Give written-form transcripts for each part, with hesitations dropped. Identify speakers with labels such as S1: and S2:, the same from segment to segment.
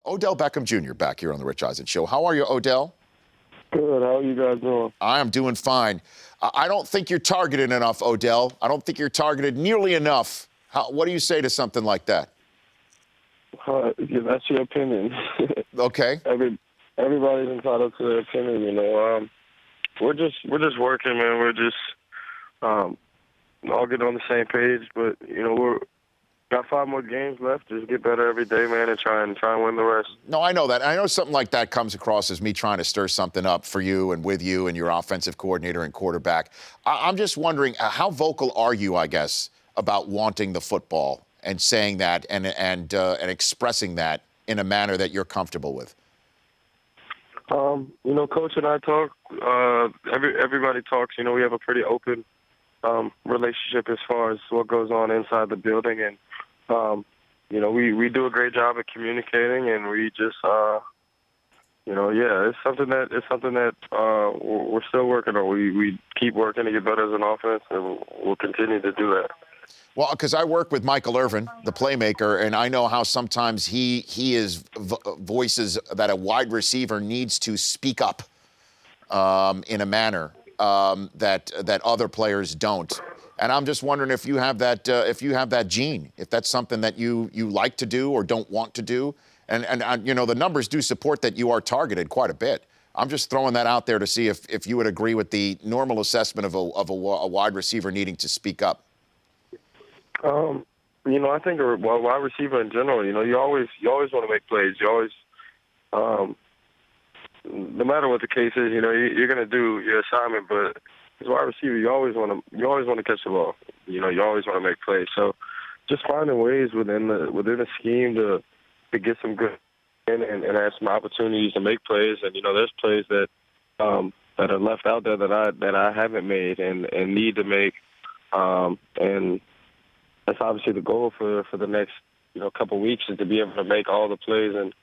S1: Odell Beckham Jr. back here on the Rich Eisen Show. How are you, Odell?
S2: Good. How are you guys doing?
S1: I am doing fine. I don't think you're targeted enough, Odell. I don't think you're targeted nearly enough. What do you say to something like that?
S2: Yeah, that's your opinion.
S1: Okay.
S2: Everybody's entitled to their opinion. We're just working, man. We're just all getting on the same page. But we're got 5 more games left. Just get better every day, man, and try and win the rest.
S1: No, I know that. I know something like that comes across as me trying to stir something up for you and with you and your offensive coordinator and quarterback. I'm just wondering, how vocal are you, I guess, about wanting the football and saying that and expressing that in a manner that you're comfortable with?
S2: Coach and I talk. Everybody talks. We have a pretty open relationship as far as what goes on inside the building, and we do a great job at communicating, and we just it's something that we're still working on. We keep working to get better as an offense, and we'll continue to do that.
S1: Well, because I work with Michael Irvin, the playmaker, and I know how sometimes he is voices that a wide receiver needs to speak up in a manner that other players don't. And I'm just wondering if you have that gene, if that's something that you like to do or don't want to do. And the numbers do support that you are targeted quite a bit. I'm just throwing that out there to see if you would agree with the normal assessment of a wide receiver needing to speak up.
S2: I think a wide receiver in general, you always want to make plays. You always, no matter what the case is, you're going to do your assignment. But as a wide receiver, you always want to catch the ball. You always want to make plays. So just finding ways within the scheme to get some good and have some opportunities to make plays. And there's plays that are left out there that I haven't made and need to make. And that's obviously the goal for the next couple of weeks, is to be able to make all the plays and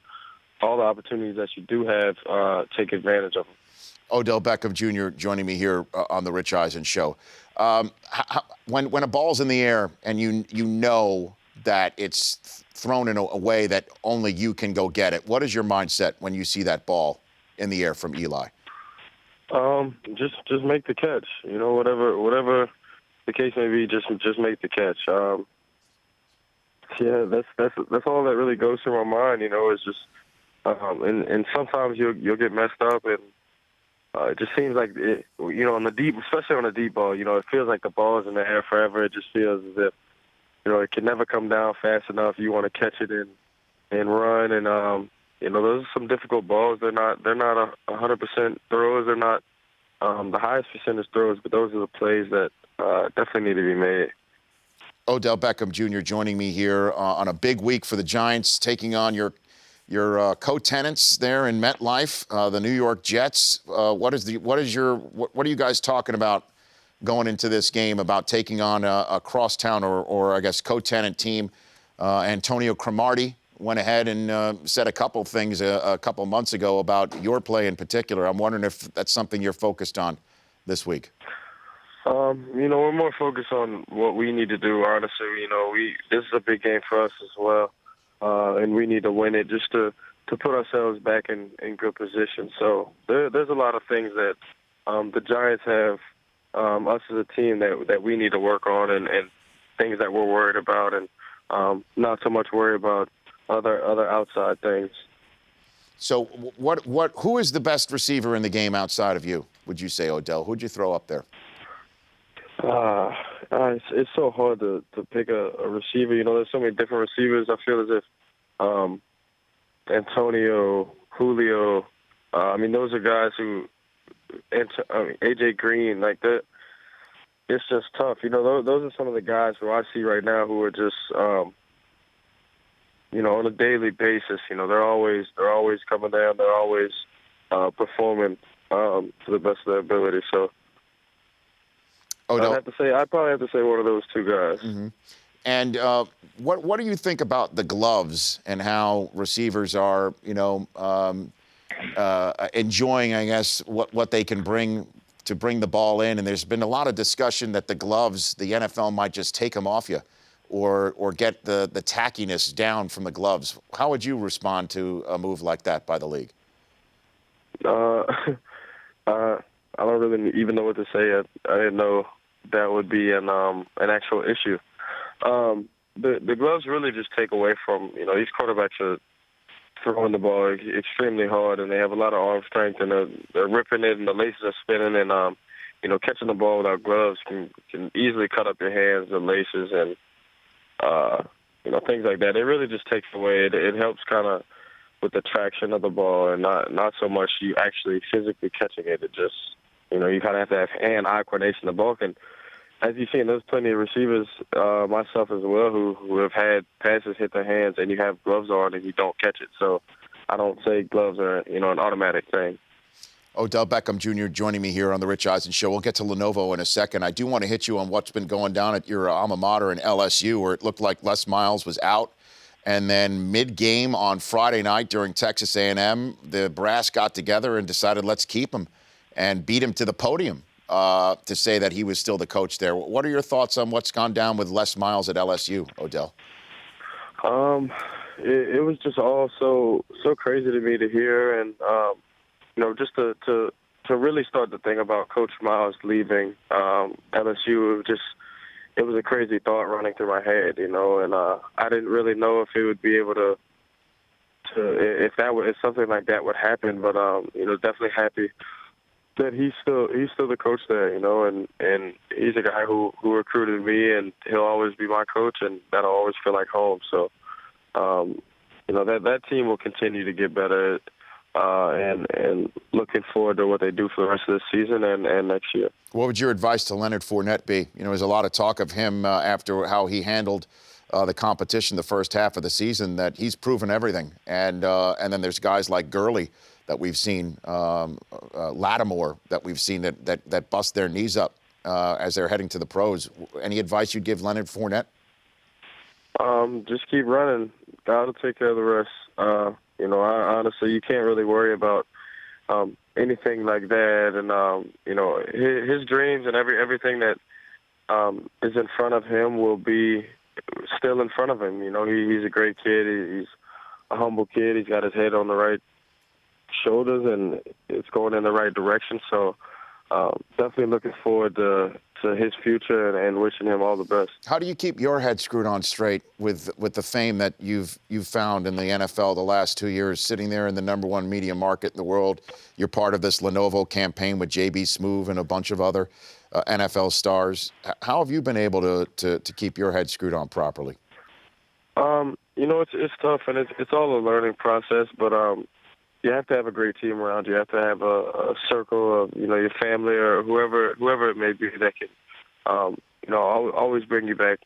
S2: all the opportunities that you do have, take advantage of them.
S1: Odell Beckham Jr. joining me here on the Rich Eisen Show. When a ball's in the air and you know that it's thrown in a way that only you can go get it, what is your mindset when you see that ball in the air from Eli?
S2: Just make the catch. Whatever the case may be, just make the catch. That's all that really goes through my mind. Is just and sometimes you'll get messed up, and it just seems like on the deep, especially on a deep ball, it feels like the ball is in the air forever. It just feels as if it can never come down fast enough. You want to catch it and run, and those are some difficult balls. They're not 100% throws. They're not the highest percentage throws, but those are the plays that definitely need to be made.
S1: Odell Beckham Jr. joining me here on a big week for the Giants, taking on your co-tenants there in MetLife, the New York Jets. What are you guys talking about going into this game, about taking on a crosstown or I guess co-tenant team? Antonio Cromartie went ahead and said a couple things a couple months ago about your play in particular. I'm wondering if that's something you're focused on this week.
S2: We're more focused on what we need to do, honestly. This is a big game for us as well, and we need to win it just to put ourselves back in good position. So there's a lot of things that the Giants have, us as a team, that we need to work on, and things that we're worried about, and not so much worry about other outside things.
S1: So who is the best receiver in the game outside of you, would you say, Odell? Who'd you throw up there?
S2: It's so hard to pick a receiver. There's so many different receivers. I feel as if Antonio, Julio, those are guys who, AJ Green, like that. It's just tough. Those are some of the guys who I see right now who are just, on a daily basis. They're always coming down. They're always performing to the best of their ability. So.
S1: Odell.
S2: I'd probably have to say one of those two guys.
S1: Mm-hmm. And what do you think about the gloves and how receivers are, enjoying, I guess, what they can bring to bring the ball in? And there's been a lot of discussion that the gloves, the NFL might just take them off you or get the tackiness down from the gloves. How would you respond to a move like that by the league?
S2: Uh, I don't really even know what to say. I didn't know that would be an actual issue. The gloves really just take away from, these quarterbacks are throwing the ball extremely hard, and they have a lot of arm strength, and they're ripping it, and the laces are spinning, and catching the ball without gloves can easily cut up your hands, the laces, and things like that. It really just takes away. It helps kind of with the traction of the ball, and not so much you actually physically catching it. It just, you kind of have to have hand-eye coordination. The ball can, as you've seen, there's plenty of receivers, myself as well, who have had passes hit their hands, and you have gloves on and you don't catch it. So I don't say gloves are, an automatic thing.
S1: Odell Beckham Jr. joining me here on the Rich Eisen Show. We'll get to Lenovo in a second. I do want to hit you on what's been going down at your alma mater in LSU, where it looked like Les Miles was out. And then mid-game on Friday night during Texas A&M, the brass got together and decided let's keep him and beat him to the podium to say that he was still the coach there. What are your thoughts on what's gone down with Les Miles at LSU, Odell?
S2: It was just all so crazy to me to hear, and just to really start to think about Coach Miles leaving LSU, it was a crazy thought running through my head, and I didn't really know if it would be able to if something like that would happen, but definitely happy that he's still the coach there, and he's a guy who recruited me, and he'll always be my coach, and that'll always feel like home. So that team will continue to get better. And looking forward to what they do for the rest of this season and next year. What
S1: would your advice to Leonard Fournette be? There's a lot of talk of him after how he handled the competition the first half of the season, that he's proven everything. And then there's guys like Gurley that we've seen, Lattimore that we've seen that bust their knees up as they're heading to the pros. Any advice you'd give Leonard Fournette?
S2: Just keep running. God will take care of the rest. Honestly, you can't really worry about anything like that. And, his dreams and everything that is in front of him will be still in front of him. He's a great kid. He's a humble kid. He's got his head on the right shoulders, and it's going in the right direction. So definitely looking forward to his future and wishing him all the best.
S1: How do you keep your head screwed on straight with the fame that you've found in the NFL the last 2 years, sitting there in the #1 media market in the world? You're part of this Lenovo campaign with J.B. Smoove and a bunch of other NFL stars. How have you been able to keep your head screwed on properly?
S2: It's tough, and it's all a learning process, but you have to have a great team around you. You have to have a circle of, your family or whoever it may be that can, always bring you back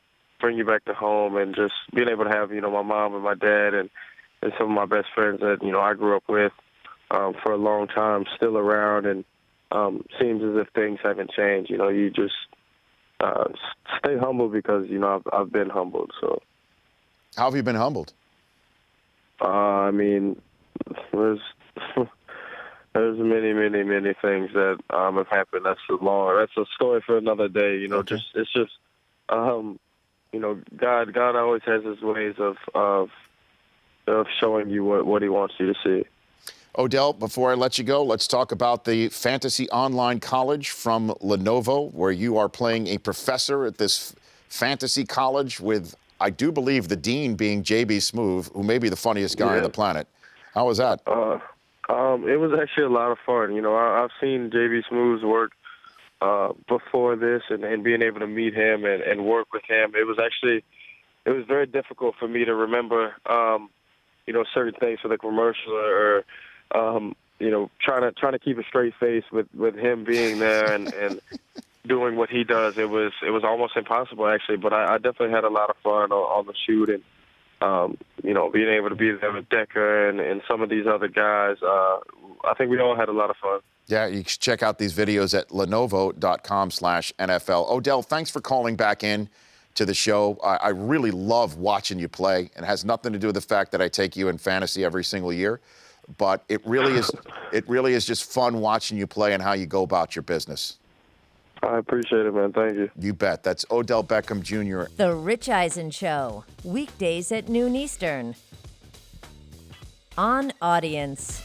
S2: to home, and just being able to have, my mom and my dad and some of my best friends that, I grew up with for a long time still around, and seems as if things haven't changed. You just stay humble because, I've been humbled. So,
S1: how have you been humbled?
S2: There's many things that have happened. That's a story for another day.
S1: Okay.
S2: God always has his ways of showing you what he wants you to see.
S1: Odell, before I let you go, let's talk about the Fantasy Online College from Lenovo, where you are playing a professor at this fantasy college with, I do believe, the dean being J.B. Smoove, who may be the funniest guy on the planet. How was that?
S2: It was actually a lot of fun. I've seen J.B. Smoove's work before this, and being able to meet him and work with him. It was very difficult for me to remember, certain things for the commercial or trying to keep a straight face with him being there and doing what he does. It was almost impossible, actually, but I definitely had a lot of fun on the shoot, and being able to be there with Decker and some of these other guys. I think we all had a lot of fun.
S1: Yeah, you can check out these videos at lenovo.com/NFL. Odell, thanks for calling back in to the show. I really love watching you play, and it has nothing to do with the fact that I take you in fantasy every single year. But it really is just fun watching you play and how you go about your business.
S2: I appreciate it, man. Thank you.
S1: You bet. That's Odell Beckham Jr.
S3: The Rich Eisen Show, weekdays at noon Eastern. On Audience.